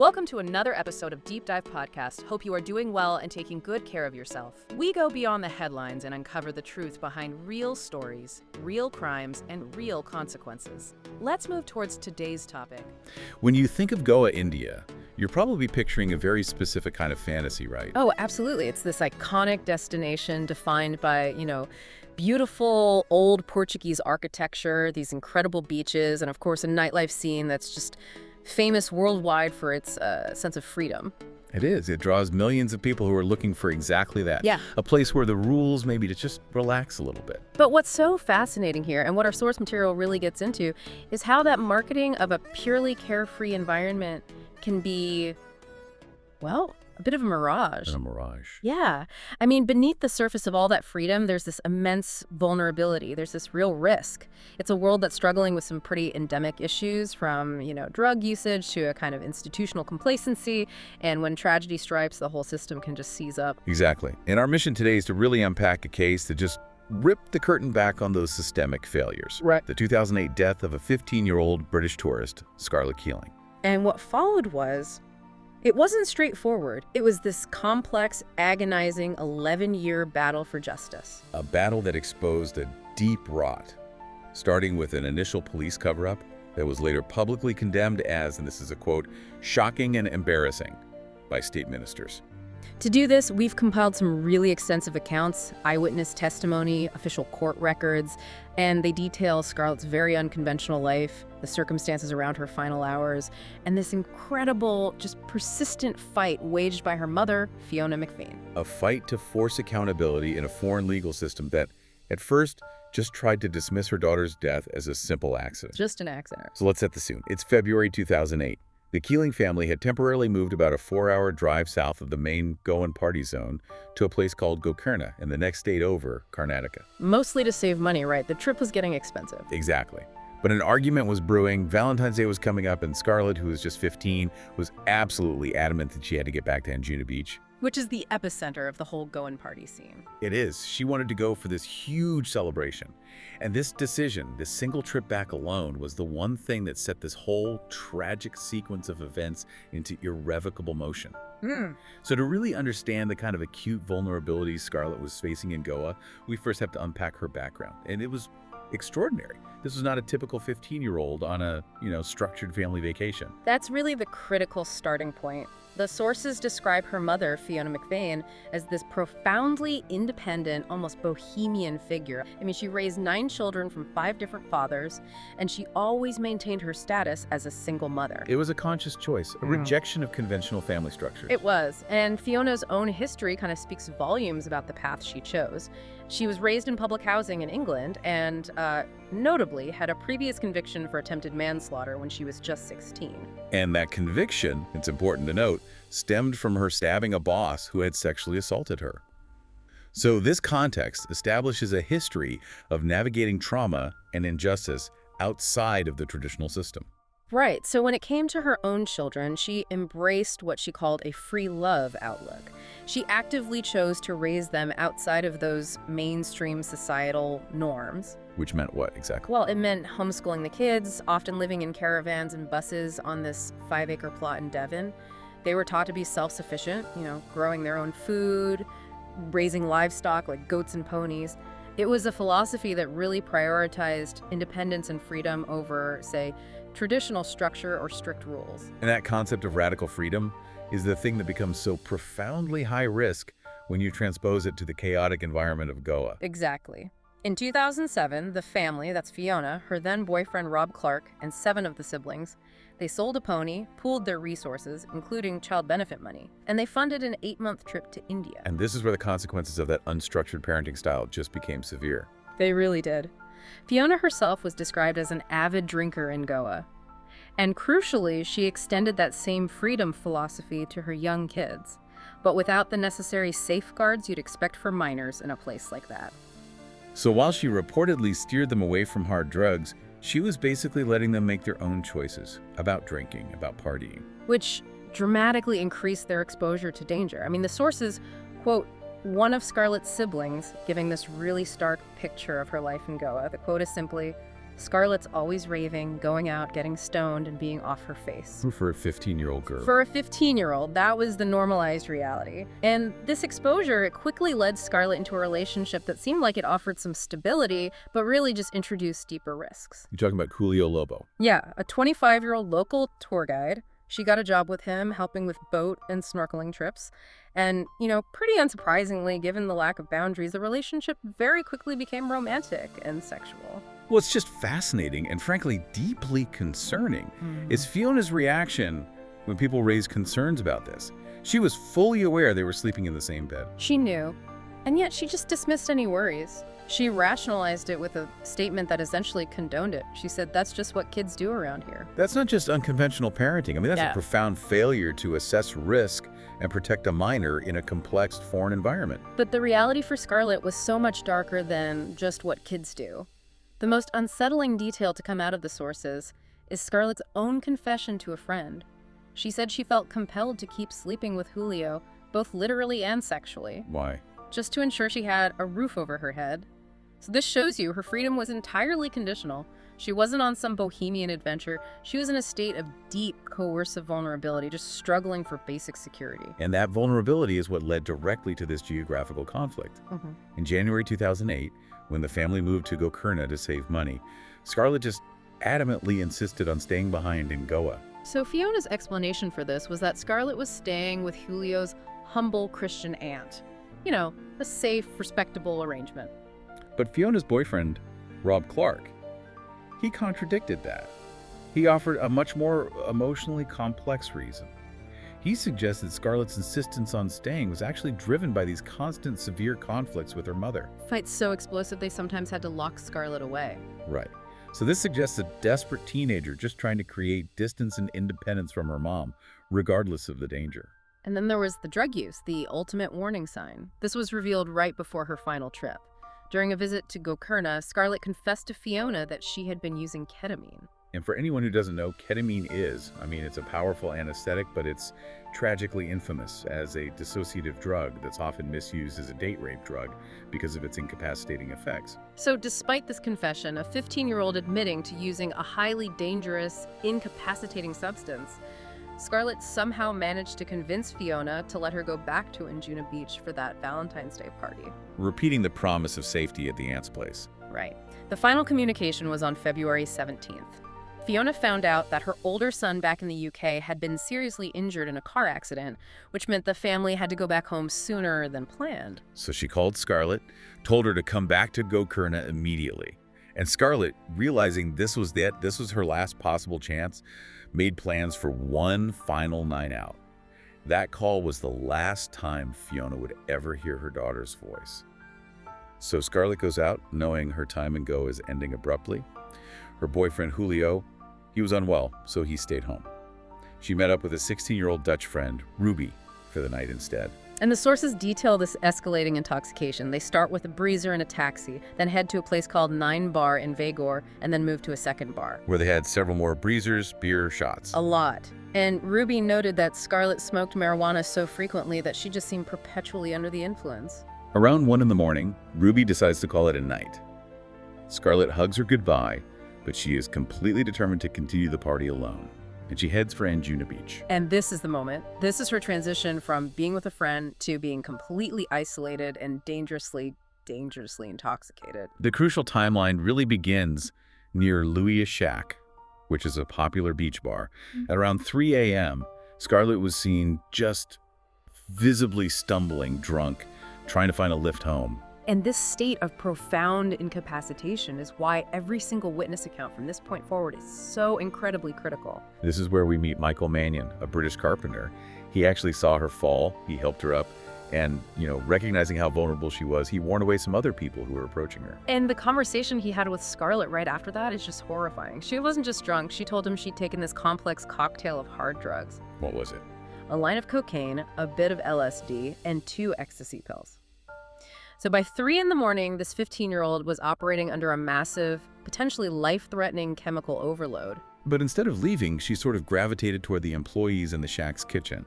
Welcome to another episode of Deep Dive Podcast. Hope you are doing well and taking good care of yourself. We go beyond the headlines and uncover the truth behind real stories, real crimes, and real consequences. Let's move towards today's topic. When you think of Goa, India, you're probably picturing a very specific kind of fantasy, right? Oh, absolutely. It's this iconic destination defined by, beautiful old Portuguese architecture, these incredible beaches, and of course a nightlife scene that's just famous worldwide for its sense of freedom. It is. It draws millions of people who are looking for exactly that. Yeah. A place where the rules maybe to just relax a little bit. But what's so fascinating here, and what our source material really gets into, is how that marketing of a purely carefree environment can be, well, a bit of a mirage. A mirage. Yeah. I mean, beneath the surface of all that freedom, there's this immense vulnerability. There's this real risk. It's a world that's struggling with some pretty endemic issues from, drug usage to a kind of institutional complacency. And when tragedy strikes, the whole system can just seize up. Exactly. And our mission today is to really unpack a case that just ripped the curtain back on those systemic failures. Right. The 2008 death of a 15-year-old British tourist, Scarlett Keeling. And what followed was, it wasn't straightforward. It was this complex, agonizing 11-year battle for justice. A battle that exposed a deep rot, starting with an initial police cover-up that was later publicly condemned as, and this is a quote, shocking and embarrassing by state ministers. To do this, we've compiled some really extensive accounts, eyewitness testimony, official court records, and they detail Scarlett's very unconventional life, the circumstances around her final hours, and this incredible, just persistent fight waged by her mother, Fiona McVeigh. A fight to force accountability in a foreign legal system that, at first, just tried to dismiss her daughter's death as a simple accident. Just an accident. So let's set the scene. It's February 2008. The Keeling family had temporarily moved about a 4-hour drive south of the main Goan party zone to a place called Gokarna in the next state over, Karnataka. Mostly to save money, right? The trip was getting expensive. Exactly. But an argument was brewing, Valentine's Day was coming up, and Scarlett, who was just 15, was absolutely adamant that she had to get back to Anjuna Beach. Which is the epicenter of the whole Goan party scene. It is. She wanted to go for this huge celebration. And this decision, this single trip back alone, was the one thing that set this whole tragic sequence of events into irrevocable motion. So to really understand the kind of acute vulnerabilities Scarlett was facing in Goa, we first have to unpack her background. And it was extraordinary. This was not a typical 15-year-old on a, structured family vacation. That's really the critical starting point. The sources describe her mother, Fiona McVeigh, as this profoundly independent, almost bohemian figure. I mean, she raised 9 children from 5 different fathers, and she always maintained her status as a single mother. It was a conscious choice, a rejection of conventional family structures. It was, and Fiona's own history kind of speaks volumes about the path she chose. She was raised in public housing in England and, notably, had a previous conviction for attempted manslaughter when she was just 16. And that conviction, it's important to note, stemmed from her stabbing a boss who had sexually assaulted her. So this context establishes a history of navigating trauma and injustice outside of the traditional system. Right, so when it came to her own children, she embraced what she called a free love outlook. She actively chose to raise them outside of those mainstream societal norms. Which meant what exactly? Well, it meant homeschooling the kids, often living in caravans and buses on this 5-acre plot in Devon. They were taught to be self-sufficient, growing their own food, raising livestock like goats and ponies. It was a philosophy that really prioritized independence and freedom over, say, traditional structure or strict rules. And that concept of radical freedom is the thing that becomes so profoundly high risk when you transpose it to the chaotic environment of Goa. Exactly. In 2007, the family, that's Fiona, her then boyfriend Rob Clark, and 7 of the siblings, they sold a pony, pooled their resources, including child benefit money, and they funded an 8-month trip to India. And this is where the consequences of that unstructured parenting style just became severe. They really did. Fiona herself was described as an avid drinker in Goa. And crucially, she extended that same freedom philosophy to her young kids, but without the necessary safeguards you'd expect for minors in a place like that. So while she reportedly steered them away from hard drugs, she was basically letting them make their own choices about drinking, about partying. Which dramatically increased their exposure to danger. I mean, the sources quote one of Scarlett's siblings giving this really stark picture of her life in Goa. The quote is simply, Scarlett's always raving, going out, getting stoned, and being off her face. For a 15-year-old girl. For a 15-year-old, that was the normalized reality. And this exposure, it quickly led Scarlett into a relationship that seemed like it offered some stability, but really just introduced deeper risks. You're talking about Julio Lobo. Yeah, a 25-year-old local tour guide. She got a job with him, helping with boat and snorkeling trips. And, pretty unsurprisingly, given the lack of boundaries, the relationship very quickly became romantic and sexual. Well, it's just fascinating and frankly deeply concerning. Is Fiona's reaction when people raised concerns about this. She was fully aware they were sleeping in the same bed. She knew, and yet she just dismissed any worries. She rationalized it with a statement that essentially condoned it. She said, that's just what kids do around here. That's not just unconventional parenting. I mean, that's a profound failure to assess risk and protect a minor in a complex foreign environment. But the reality for Scarlett was so much darker than just what kids do. The most unsettling detail to come out of the sources is Scarlett's own confession to a friend. She said she felt compelled to keep sleeping with Julio, both literally and sexually. Why? Just to ensure she had a roof over her head. So this shows you her freedom was entirely conditional. She wasn't on some bohemian adventure. She was in a state of deep coercive vulnerability, just struggling for basic security. And that vulnerability is what led directly to this geographical conflict. In January 2008, when the family moved to Gokurna to save money, Scarlett just adamantly insisted on staying behind in Goa. So Fiona's explanation for this was that Scarlett was staying with Julio's humble Christian aunt. A safe, respectable arrangement. But Fiona's boyfriend, Rob Clark, he contradicted that. He offered a much more emotionally complex reason. He suggested Scarlett's insistence on staying was actually driven by these constant severe conflicts with her mother. Fights so explosive they sometimes had to lock Scarlett away. Right. So this suggests a desperate teenager just trying to create distance and independence from her mom, regardless of the danger. And then there was the drug use, the ultimate warning sign. This was revealed right before her final trip. During a visit to Gokurna, Scarlett confessed to Fiona that she had been using ketamine. And for anyone who doesn't know, ketamine it's a powerful anesthetic, but it's tragically infamous as a dissociative drug that's often misused as a date rape drug because of its incapacitating effects. So despite this confession, a 15-year-old admitting to using a highly dangerous, incapacitating substance, Scarlett somehow managed to convince Fiona to let her go back to Anjuna Beach for that Valentine's Day party. Repeating the promise of safety at the aunt's place. Right. The final communication was on February 17th. Fiona found out that her older son back in the UK had been seriously injured in a car accident, which meant the family had to go back home sooner than planned. So she called Scarlett, told her to come back to Gokurna immediately. And Scarlett, realizing this was her last possible chance, made plans for one final night out. That call was the last time Fiona would ever hear her daughter's voice. So Scarlett goes out, knowing her time in Goa is ending abruptly. Her boyfriend, Julio, he was unwell, so he stayed home. She met up with a 16-year-old Dutch friend, Ruby, for the night instead. And the sources detail this escalating intoxication. They start with a breezer and a taxi, then head to a place called 9 Bar in Vagor, and then move to a second bar, where they had several more breezers, beer, shots. A lot. And Ruby noted that Scarlett smoked marijuana so frequently that she just seemed perpetually under the influence. Around 1 in the morning, Ruby decides to call it a night. Scarlett hugs her goodbye, but she is completely determined to continue the party alone, and she heads for Anjuna Beach. And this is the moment. This is her transition from being with a friend to being completely isolated and dangerously intoxicated. The crucial timeline really begins near Louis' Shack, which is a popular beach bar. At around 3 a.m., Scarlett was seen just visibly stumbling, drunk, trying to find a lift home. And this state of profound incapacitation is why every single witness account from this point forward is so incredibly critical. This is where we meet Michael Mannion, a British carpenter. He actually saw her fall, he helped her up, and, recognizing how vulnerable she was, he warned away some other people who were approaching her. And the conversation he had with Scarlett right after that is just horrifying. She wasn't just drunk, she told him she'd taken this complex cocktail of hard drugs. What was it? A line of cocaine, a bit of LSD, and 2 ecstasy pills. So by 3 in the morning, this 15-year-old was operating under a massive, potentially life-threatening chemical overload. But instead of leaving, she sort of gravitated toward the employees in the Shack's kitchen.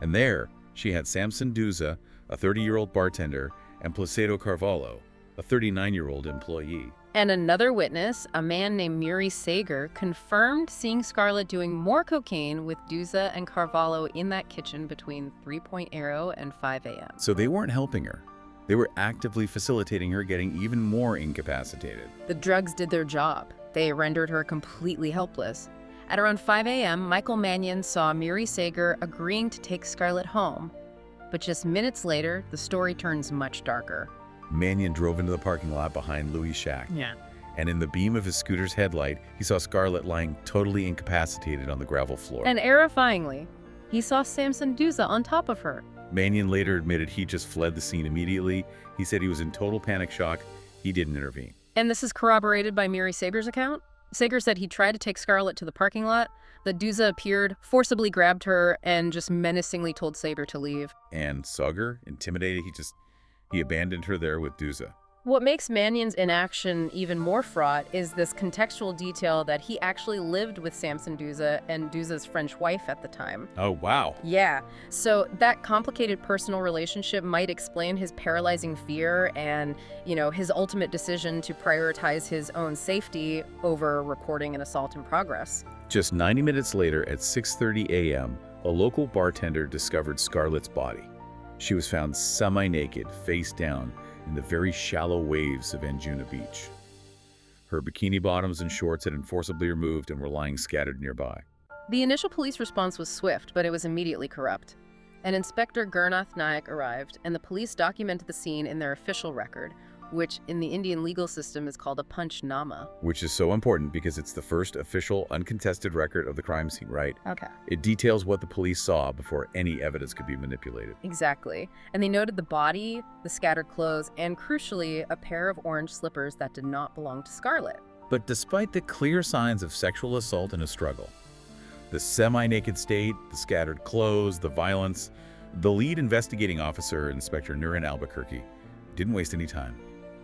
And there, she had Samson Duza, a 30-year-old bartender, and Placido Carvalho, a 39-year-old employee. And another witness, a man named Murray Sager, confirmed seeing Scarlett doing more cocaine with Duza and Carvalho in that kitchen between 3.0 and 5 a.m. So they weren't helping her. They were actively facilitating her getting even more incapacitated. The drugs did their job. They rendered her completely helpless. At around 5 a.m., Michael Mannion saw Murray Sager agreeing to take Scarlett home. But just minutes later, the story turns much darker. Mannion drove into the parking lot behind Louis' shack. Yeah. And in the beam of his scooter's headlight, he saw Scarlett lying totally incapacitated on the gravel floor. And terrifyingly, he saw Samson Duza on top of her. Mannion later admitted he just fled the scene immediately. He said he was in total panic shock. He didn't intervene. And this is corroborated by Murray Sager's account. Sager said he tried to take Scarlett to the parking lot. The Duza appeared, forcibly grabbed her, and just menacingly told Sager to leave. And Sager, intimidated, he abandoned her there with Duza. What makes Mannion's inaction even more fraught is this contextual detail that he actually lived with Samson Duza and Duza's French wife at the time. Oh, wow. Yeah, so that complicated personal relationship might explain his paralyzing fear and, his ultimate decision to prioritize his own safety over reporting an assault in progress. Just 90 minutes later at 6:30 a.m., a local bartender discovered Scarlett's body. She was found semi-naked, face down, in the very shallow waves of Anjuna Beach. Her bikini bottoms and shorts had been forcibly removed and were lying scattered nearby. The initial police response was swift, but it was immediately corrupt. An Inspector Gurnath Nayak arrived, and the police documented the scene in their official record, which in the Indian legal system is called a panchnama. Which is so important because it's the first official, uncontested record of the crime scene, right? Okay. It details what the police saw before any evidence could be manipulated. Exactly. And they noted the body, the scattered clothes, and crucially, a pair of orange slippers that did not belong to Scarlett. But despite the clear signs of sexual assault and a struggle, the semi-naked state, the scattered clothes, the violence, the lead investigating officer, Inspector Nurin Albuquerque, didn't waste any time.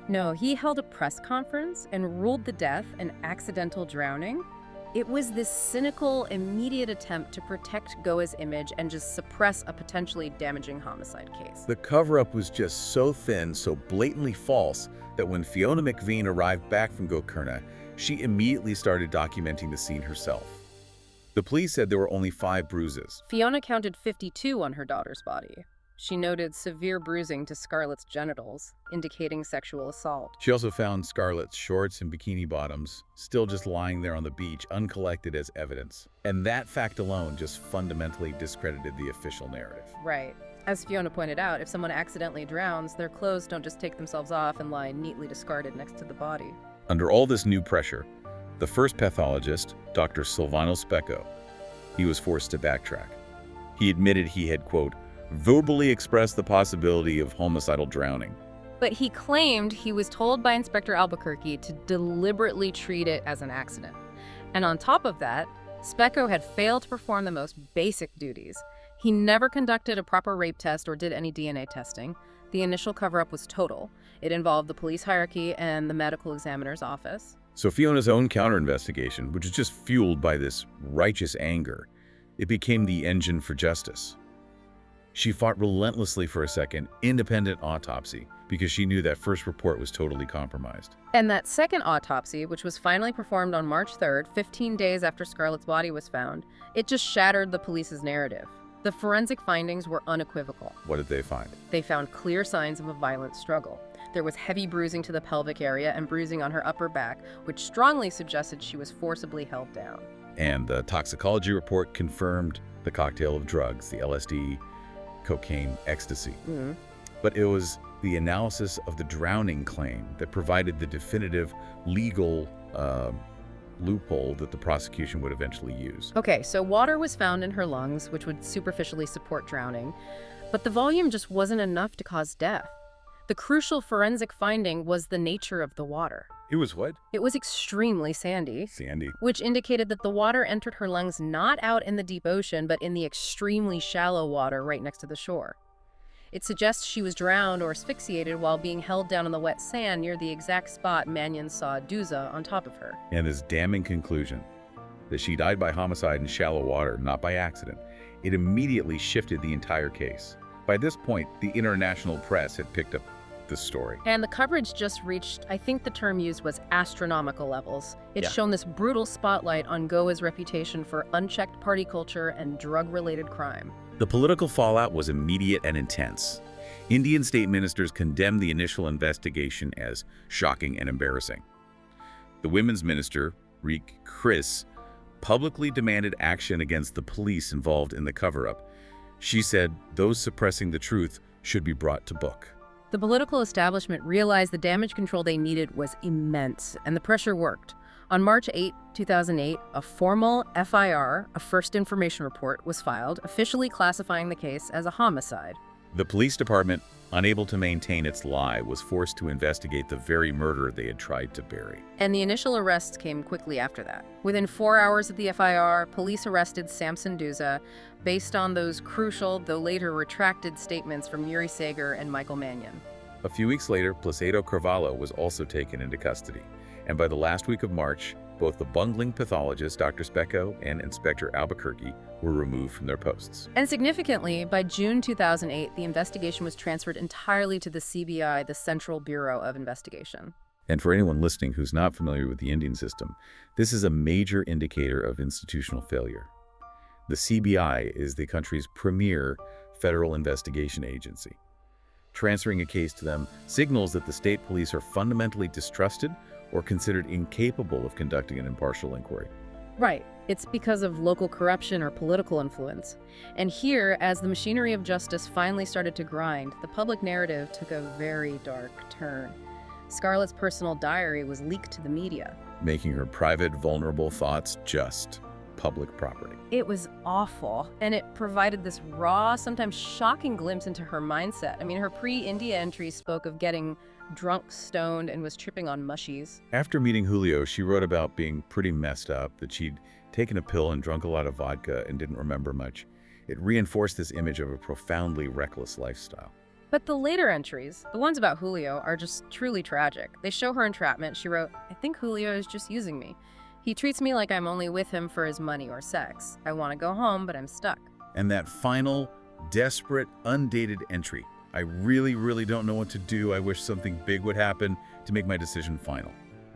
No, he held a press conference and ruled the death an accidental drowning. It was this cynical, immediate attempt to protect GOA's image and just suppress a potentially damaging homicide case. The cover-up was just so thin, so blatantly false, that when Fiona McVean arrived back from Gokarna, she immediately started documenting the scene herself. The police said there were only 5 bruises. Fiona counted 52 on her daughter's body. She noted severe bruising to Scarlett's genitals, indicating sexual assault. She also found Scarlett's shorts and bikini bottoms still just lying there on the beach, uncollected as evidence. And that fact alone just fundamentally discredited the official narrative. Right. As Fiona pointed out, if someone accidentally drowns, their clothes don't just take themselves off and lie neatly discarded next to the body. Under all this new pressure, the first pathologist, Dr. Silvano Specco, he was forced to backtrack. He admitted he had, quote, verbally expressed the possibility of homicidal drowning. But he claimed he was told by Inspector Albuquerque to deliberately treat it as an accident. And on top of that, Specco had failed to perform the most basic duties. He never conducted a proper rape test or did any DNA testing. The initial cover-up was total. It involved the police hierarchy and the medical examiner's office. So Fiona's own counter-investigation, which was just fueled by this righteous anger, it became the engine for justice. She fought relentlessly for a second independent autopsy because she knew that first report was totally compromised. And that second autopsy, which was finally performed on March 3rd, 15 days after Scarlett's body was found, it just shattered the police's narrative. The forensic findings were unequivocal. What did they find? They found clear signs of a violent struggle. There was heavy bruising to the pelvic area and bruising on her upper back, which strongly suggested she was forcibly held down. And the toxicology report confirmed the cocktail of drugs, the LSD, cocaine, ecstasy. Mm-hmm. But it was the analysis of the drowning claim that provided the definitive legal loophole that the prosecution would eventually use. Okay, so water was found in her lungs, which would superficially support drowning, but the volume just wasn't enough to cause death. The crucial forensic finding was the nature of the water. It was what? It was extremely sandy. Sandy. Which indicated that the water entered her lungs not out in the deep ocean, but in the extremely shallow water right next to the shore. It suggests she was drowned or asphyxiated while being held down in the wet sand near the exact spot Mannion saw Duza on top of her. And this damning conclusion that she died by homicide in shallow water, not by accident, it immediately shifted the entire case. By this point, the international press had picked up this story. And the coverage just reached, I think the term used was astronomical levels. It's shown this brutal spotlight on GOA's reputation for unchecked party culture and drug-related crime. The political fallout was immediate and intense. Indian state ministers condemned the initial investigation as shocking and embarrassing. The women's minister, Chris, publicly demanded action against the police involved in the cover-up. She said those suppressing the truth should be brought to book. The political establishment realized the damage control they needed was immense, and the pressure worked. On March 8, 2008, a formal FIR, a first information report, was filed, officially classifying the case as a homicide. The police department, unable to maintain its lie, was forced to investigate the very murder they had tried to bury. And the initial arrests came quickly after that. Within 4 hours of the FIR, police arrested Samson Duza based on those crucial, though later retracted, statements from Yuri Sager and Michael Mannion. A few weeks later, Placido Carvalho was also taken into custody. And by the last week of March, both the bungling pathologist, Dr. Specco, and Inspector Albuquerque were removed from their posts. And significantly, by June 2008, the investigation was transferred entirely to the CBI, the Central Bureau of Investigation. And for anyone listening who's not familiar with the Indian system, this is a major indicator of institutional failure. The CBI is the country's premier federal investigation agency. Transferring a case to them signals that the state police are fundamentally distrusted or considered incapable of conducting an impartial inquiry. Right. It's because of local corruption or political influence. And here, as the machinery of justice finally started to grind, the public narrative took a very dark turn. Scarlett's personal diary was leaked to the media, making her private, vulnerable thoughts just public property. It was awful, and it provided this raw, sometimes shocking glimpse into her mindset. I mean, her pre-India entry spoke of getting drunk, stoned, and was tripping on mushies. After meeting Julio, she wrote about being pretty messed up, that she'd taken a pill and drunk a lot of vodka and didn't remember much. It reinforced this image of a profoundly reckless lifestyle. But the later entries, the ones about Julio, are just truly tragic. They show her entrapment. She wrote, "I think Julio is just using me. He treats me like I'm only with him for his money or sex. I want to go home, but I'm stuck." And that final, desperate, undated entry, "I really don't know what to do. I wish something big would happen to make my decision final."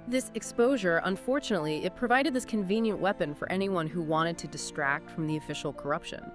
This exposure, unfortunately, it provided this convenient weapon for anyone who wanted to distract from the official corruption.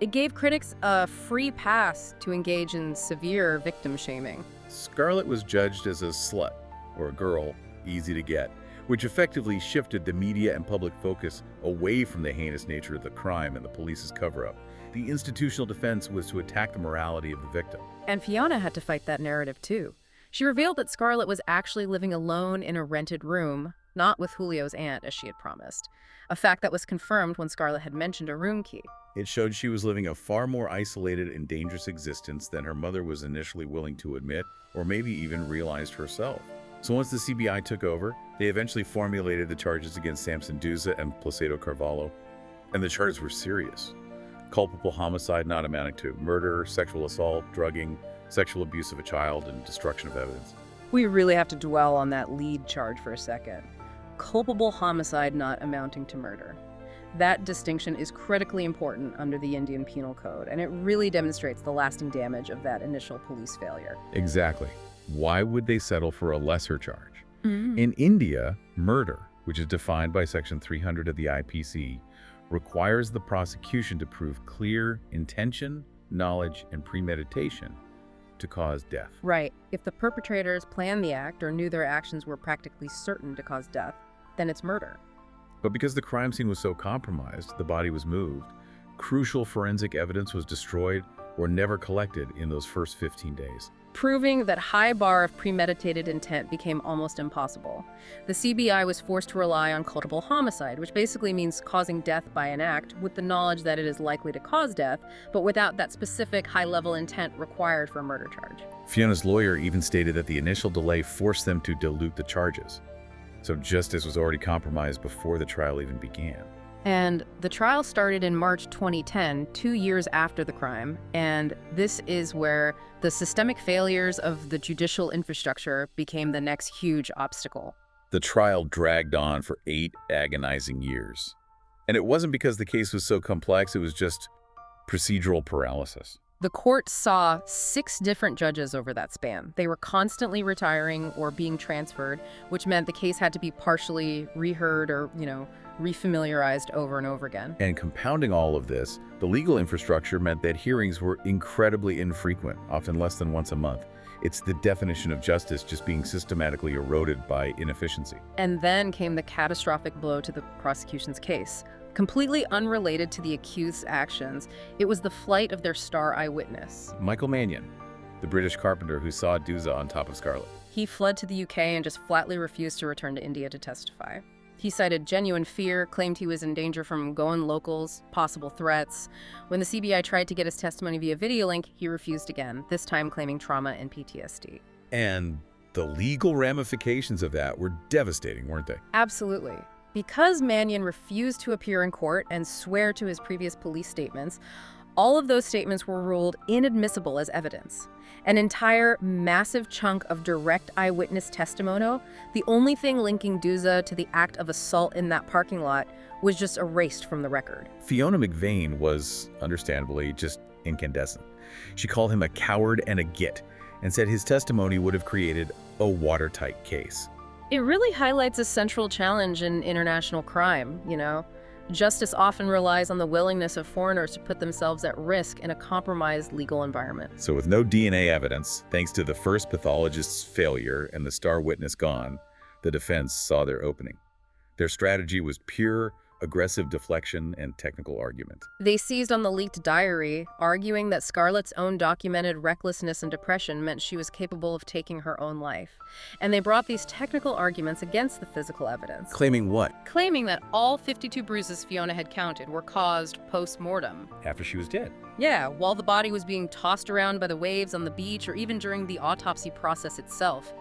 It gave critics a free pass to engage in severe victim shaming. Scarlett was judged as a slut, or a girl, easy to get, which effectively shifted the media and public focus away from the heinous nature of the crime and the police's cover-up. The institutional defense was to attack the morality of the victim. And Fiona had to fight that narrative too. She revealed that Scarlett was actually living alone in a rented room, not with Julio's aunt as she had promised, a fact that was confirmed when Scarlett had mentioned a room key. It showed she was living a far more isolated and dangerous existence than her mother was initially willing to admit, or maybe even realized herself. So once the CBI took over, they eventually formulated the charges against Samson Duza and Placido Carvalho. And the charges were serious. Culpable homicide not amounting to murder, sexual assault, drugging, sexual abuse of a child, and destruction of evidence. We really have to dwell on that lead charge for a second. Culpable homicide not amounting to murder. That distinction is critically important under the Indian Penal Code, and it really demonstrates the lasting damage of that initial police failure. Exactly. Why would they settle for a lesser charge? In India, murder, which is defined by Section 300 of the IPC, requires the prosecution to prove clear intention, knowledge, and premeditation to cause death. Right. If the perpetrators planned the act or knew their actions were practically certain to cause death, then it's murder. But because the crime scene was so compromised, the body was moved, crucial forensic evidence was destroyed or never collected in those first 15 days. Proving that high bar of premeditated intent became almost impossible. The CBI was forced to rely on culpable homicide, which basically means causing death by an act with the knowledge that it is likely to cause death, but without that specific high-level intent required for a murder charge. Fiona's lawyer even stated that the initial delay forced them to dilute the charges. So justice was already compromised before the trial even began. And the trial started in March 2010, 2 years after the crime, and this is where the systemic failures of the judicial infrastructure became the next huge obstacle. The trial dragged on for 8 agonizing years. And it wasn't because the case was so complex, it was just procedural paralysis. The court saw 6 different judges over that span. They were constantly retiring or being transferred, which meant the case had to be partially reheard or, refamiliarized over and over again. And compounding all of this, the legal infrastructure meant that hearings were incredibly infrequent, often less than once a month. It's the definition of justice just being systematically eroded by inefficiency. And then came the catastrophic blow to the prosecution's case. Completely unrelated to the accused's actions, it was the flight of their star eyewitness. Michael Mannion, the British carpenter who saw Duza on top of Scarlett. He fled to the UK and just flatly refused to return to India to testify. He cited genuine fear, claimed he was in danger from Goan locals, possible threats. When the CBI tried to get his testimony via video link, he refused again, this time claiming trauma and PTSD. And the legal ramifications of that were devastating, weren't they? Absolutely. Because Mannion refused to appear in court and swear to his previous police statements, all of those statements were ruled inadmissible as evidence. An entire massive chunk of direct eyewitness testimony, the only thing linking Duza to the act of assault in that parking lot, was just erased from the record. Fiona McVeigh was, understandably, just incandescent. She called him a coward and a git, and said his testimony would have created a watertight case. It really highlights a central challenge in international crime, Justice often relies on the willingness of foreigners to put themselves at risk in a compromised legal environment. So with no DNA evidence, thanks to the first pathologist's failure and the star witness gone, the defense saw their opening. Their strategy was pure, aggressive deflection and technical argument. They seized on the leaked diary, arguing that Scarlett's own documented recklessness and depression meant she was capable of taking her own life. And they brought these technical arguments against the physical evidence. Claiming what? Claiming that all 52 bruises Fiona had counted were caused post-mortem. After she was dead. Yeah, while the body was being tossed around by the waves on the beach or even during the autopsy process itself.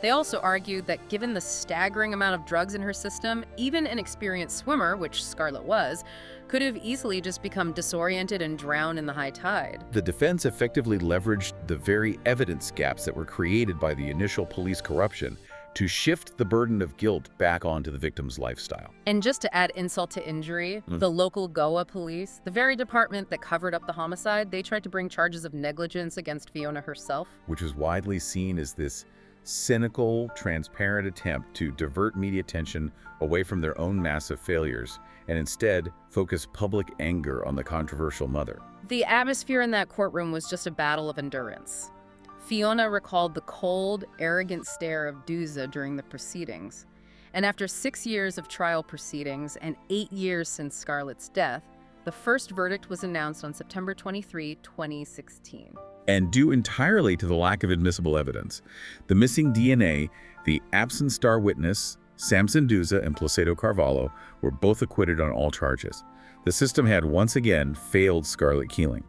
They also argued that given the staggering amount of drugs in her system, even an experienced swimmer, which Scarlett was, could have easily just become disoriented and drowned in the high tide. The defense effectively leveraged the very evidence gaps that were created by the initial police corruption to shift the burden of guilt back onto the victim's lifestyle. And just to add insult to injury, the local GOA police, the very department that covered up the homicide, they tried to bring charges of negligence against Fiona herself. Which was widely seen as this cynical, transparent attempt to divert media attention away from their own massive failures and instead focus public anger on the controversial mother. The atmosphere in that courtroom was just a battle of endurance. Fiona recalled the cold, arrogant stare of Duza during the proceedings. And after 6 years of trial proceedings and 8 years since Scarlett's death, the first verdict was announced on September 23, 2016. And due entirely to the lack of admissible evidence, the missing DNA, the absent star witness, Samson Duza and Placido Carvalho, were both acquitted on all charges. The system had once again failed Scarlett Keeling.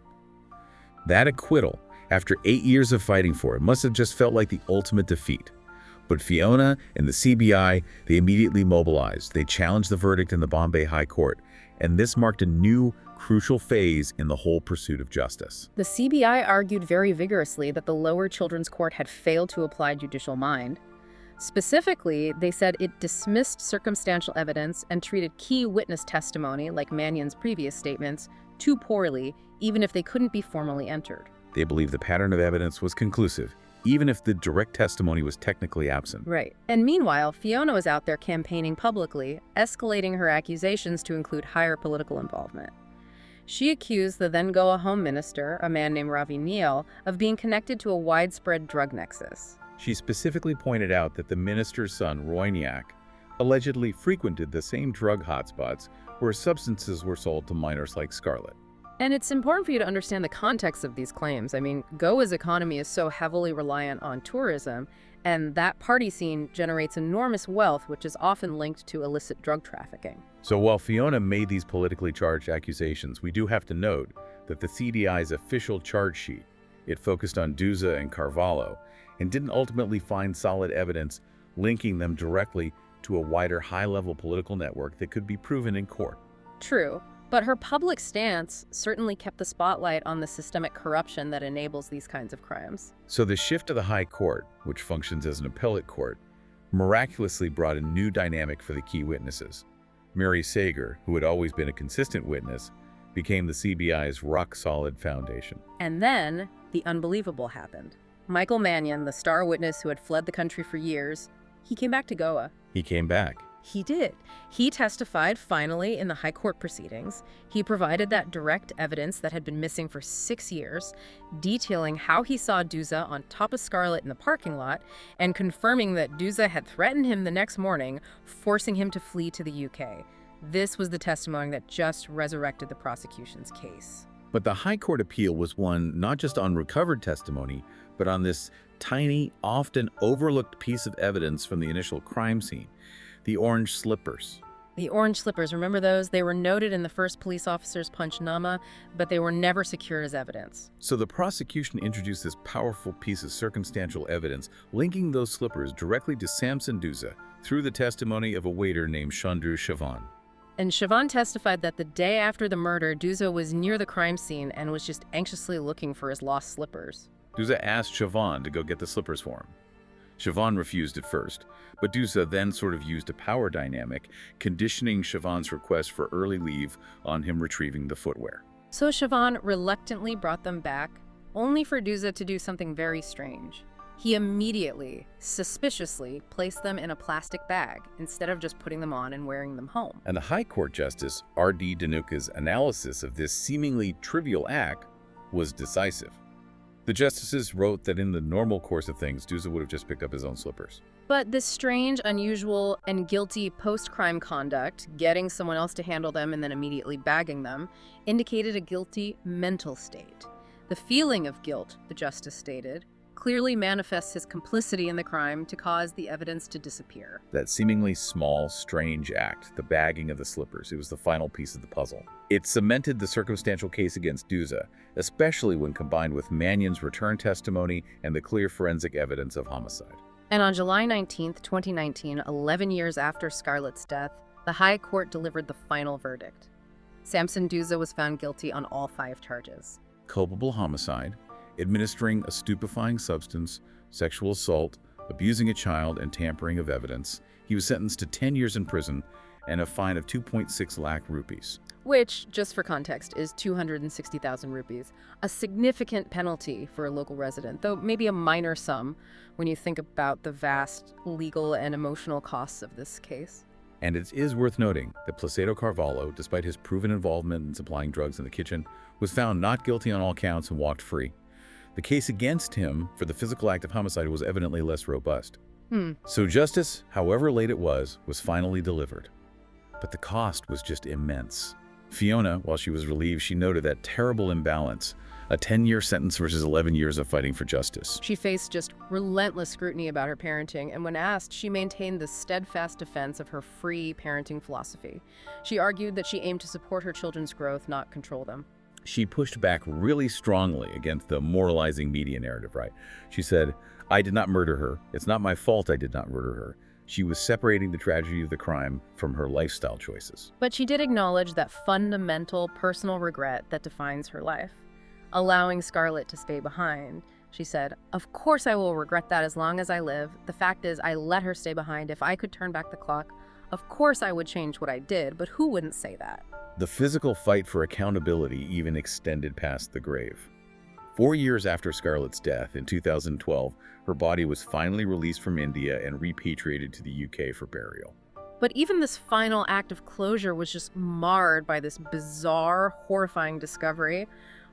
That acquittal, after 8 years of fighting for it, must have just felt like the ultimate defeat. But Fiona and the CBI, they immediately mobilized. They challenged the verdict in the Bombay High Court, and this marked a new, crucial phase in the whole pursuit of justice. The CBI argued very vigorously that the lower children's court had failed to apply judicial mind. Specifically, they said it dismissed circumstantial evidence and treated key witness testimony, like Mannion's previous statements, too poorly, even if they couldn't be formally entered. They believed the pattern of evidence was conclusive, even if the direct testimony was technically absent. Right. And meanwhile, Fiona was out there campaigning publicly, escalating her accusations to include higher political involvement. She accused the then Goa Home Minister, a man named Ravi Neal, of being connected to a widespread drug nexus. She specifically pointed out that the minister's son, Roynyak, allegedly frequented the same drug hotspots where substances were sold to minors like Scarlett. And it's important for you to understand the context of these claims. I mean, Goa's economy is so heavily reliant on tourism, and that party scene generates enormous wealth, which is often linked to illicit drug trafficking. So while Fiona made these politically charged accusations, we do have to note that the CDI's official charge sheet, it focused on Duza and Carvalho, and didn't ultimately find solid evidence linking them directly to a wider high-level political network that could be proven in court. True. But her public stance certainly kept the spotlight on the systemic corruption that enables these kinds of crimes. So the shift to the High Court, which functions as an appellate court, miraculously brought a new dynamic for the key witnesses. Mary Sager, who had always been a consistent witness, became the CBI's rock-solid foundation. And then the unbelievable happened. Michael Mannion, the star witness who had fled the country for years, he came back to GOA. He came back. He did. He testified finally in the high court proceedings. He provided that direct evidence that had been missing for 6 years, detailing how he saw Duza on top of Scarlett in the parking lot and confirming that Duza had threatened him the next morning, forcing him to flee to the UK. This was the testimony that just resurrected the prosecution's case. But the High Court appeal was won not just on recovered testimony, but on this tiny, often overlooked piece of evidence from the initial crime scene. The orange slippers. The orange slippers, remember those? They were noted in the first police officer's punchnama, but they were never secured as evidence. So the prosecution introduced this powerful piece of circumstantial evidence linking those slippers directly to Samson Duza through the testimony of a waiter named Chandru Chavan. And Chavan testified that the day after the murder, Duza was near the crime scene and was just anxiously looking for his lost slippers. Duza asked Chavan to go get the slippers for him. Chavan refused at first, but Duza then sort of used a power dynamic, conditioning Chavan's request for early leave on him retrieving the footwear. So Chavan reluctantly brought them back, only for Duza to do something very strange. He immediately, suspiciously, placed them in a plastic bag instead of just putting them on and wearing them home. And the High Court Justice R.D. Dhanuka's analysis of this seemingly trivial act was decisive. The justices wrote that in the normal course of things, Duza would have just picked up his own slippers. But this strange, unusual, and guilty post-crime conduct, getting someone else to handle them and then immediately bagging them, indicated a guilty mental state. The feeling of guilt, the justice stated, clearly manifests his complicity in the crime to cause the evidence to disappear. That seemingly small, strange act, the bagging of the slippers, it was the final piece of the puzzle. It cemented the circumstantial case against Duza, especially when combined with Mannion's return testimony and the clear forensic evidence of homicide. And on July 19, 2019, 11 years after Scarlett's death, the High Court delivered the final verdict. Samson Duza was found guilty on all 5 charges. Culpable homicide, administering a stupefying substance, sexual assault, abusing a child, and tampering of evidence. He was sentenced to 10 years in prison and a fine of 2.6 lakh rupees. Which, just for context, is 260,000 rupees. A significant penalty for a local resident, though maybe a minor sum when you think about the vast legal and emotional costs of this case. And it is worth noting that Placido Carvalho, despite his proven involvement in supplying drugs in the kitchen, was found not guilty on all counts and walked free. The case against him for the physical act of homicide was evidently less robust. So justice, however late it was finally delivered. But the cost was just immense. Fiona, while she was relieved, she noted that terrible imbalance, a 10-year sentence versus 11 years of fighting for justice. She faced just relentless scrutiny about her parenting, and when asked, she maintained the steadfast defense of her free parenting philosophy. She argued that she aimed to support her children's growth, not control them. She pushed back really strongly against the moralizing media narrative, right? She said, "I did not murder her. It's not my fault I did not murder her." She was separating the tragedy of the crime from her lifestyle choices. But she did acknowledge that fundamental personal regret that defines her life. Allowing Scarlett to stay behind, she said, "Of course I will regret that as long as I live. The fact is, I let her stay behind. If I could turn back the clock, of course I would change what I did, but who wouldn't say that?" The physical fight for accountability even extended past the grave. 4 years after Scarlett's death in 2012, her body was finally released from India and repatriated to the UK for burial. But even this final act of closure was just marred by this bizarre, horrifying discovery.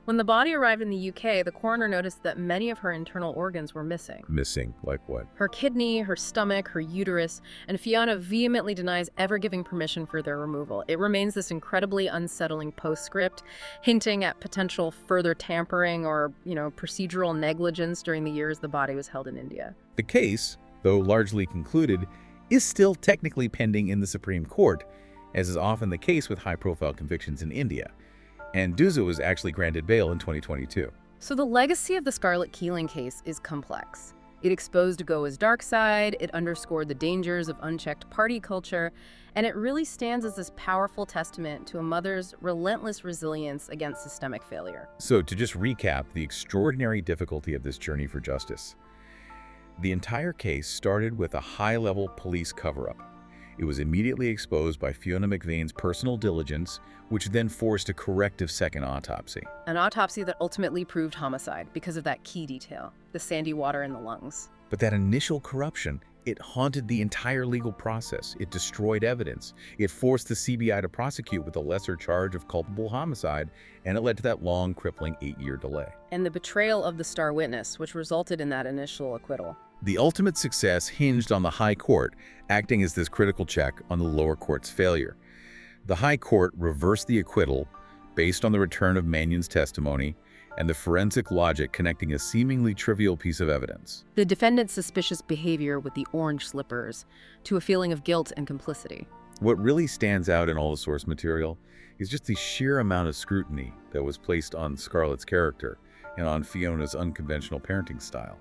When the body arrived in the UK, the coroner noticed that many of her internal organs were missing. Missing? Like what? Her kidney, her stomach, her uterus, and Fiona vehemently denies ever giving permission for their removal. It remains this incredibly unsettling postscript, hinting at potential further tampering or, procedural negligence during the years the body was held in India. The case, though largely concluded, is still technically pending in the Supreme Court, as is often the case with high-profile convictions in India. And Duza was actually granted bail in 2022. So the legacy of the Scarlett Keeling case is complex. It exposed GOA's dark side, it underscored the dangers of unchecked party culture, and it really stands as this powerful testament to a mother's relentless resilience against systemic failure. So to just recap the extraordinary difficulty of this journey for justice, the entire case started with a high-level police cover-up. It was immediately exposed by Fiona McVeigh's personal diligence, which then forced a corrective second autopsy. An autopsy that ultimately proved homicide because of that key detail, the sandy water in the lungs. But that initial corruption, it haunted the entire legal process. It destroyed evidence. It forced the CBI to prosecute with a lesser charge of culpable homicide, and it led to that long, crippling 8-year delay. And the betrayal of the star witness, which resulted in that initial acquittal. The ultimate success hinged on the High Court acting as this critical check on the lower court's failure. The High Court reversed the acquittal based on the return of Mannion's testimony and the forensic logic connecting a seemingly trivial piece of evidence. The defendant's suspicious behavior with the orange slippers to a feeling of guilt and complicity. What really stands out in all the source material is just the sheer amount of scrutiny that was placed on Scarlett's character and on Fiona's unconventional parenting style.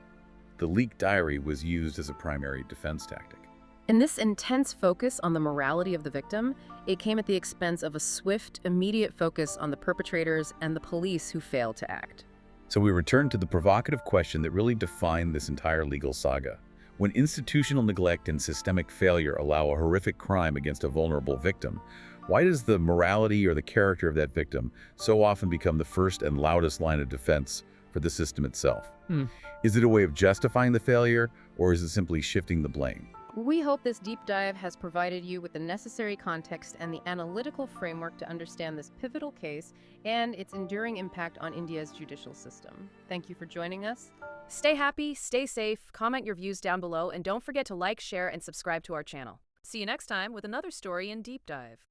The leaked diary was used as a primary defense tactic. In this intense focus on the morality of the victim, it came at the expense of a swift, immediate focus on the perpetrators and the police who failed to act. So we return to the provocative question that really defined this entire legal saga. When institutional neglect and systemic failure allow a horrific crime against a vulnerable victim, why does the morality or the character of that victim so often become the first and loudest line of defense for the system itself? Is it a way of justifying the failure, or is it simply shifting the blame? We hope this deep dive has provided you with the necessary context and the analytical framework to understand this pivotal case and its enduring impact on India's judicial system. Thank you for joining us. Stay happy, stay safe, comment your views down below, and don't forget to like, share, and subscribe to our channel. See you next time with another story in Deep Dive.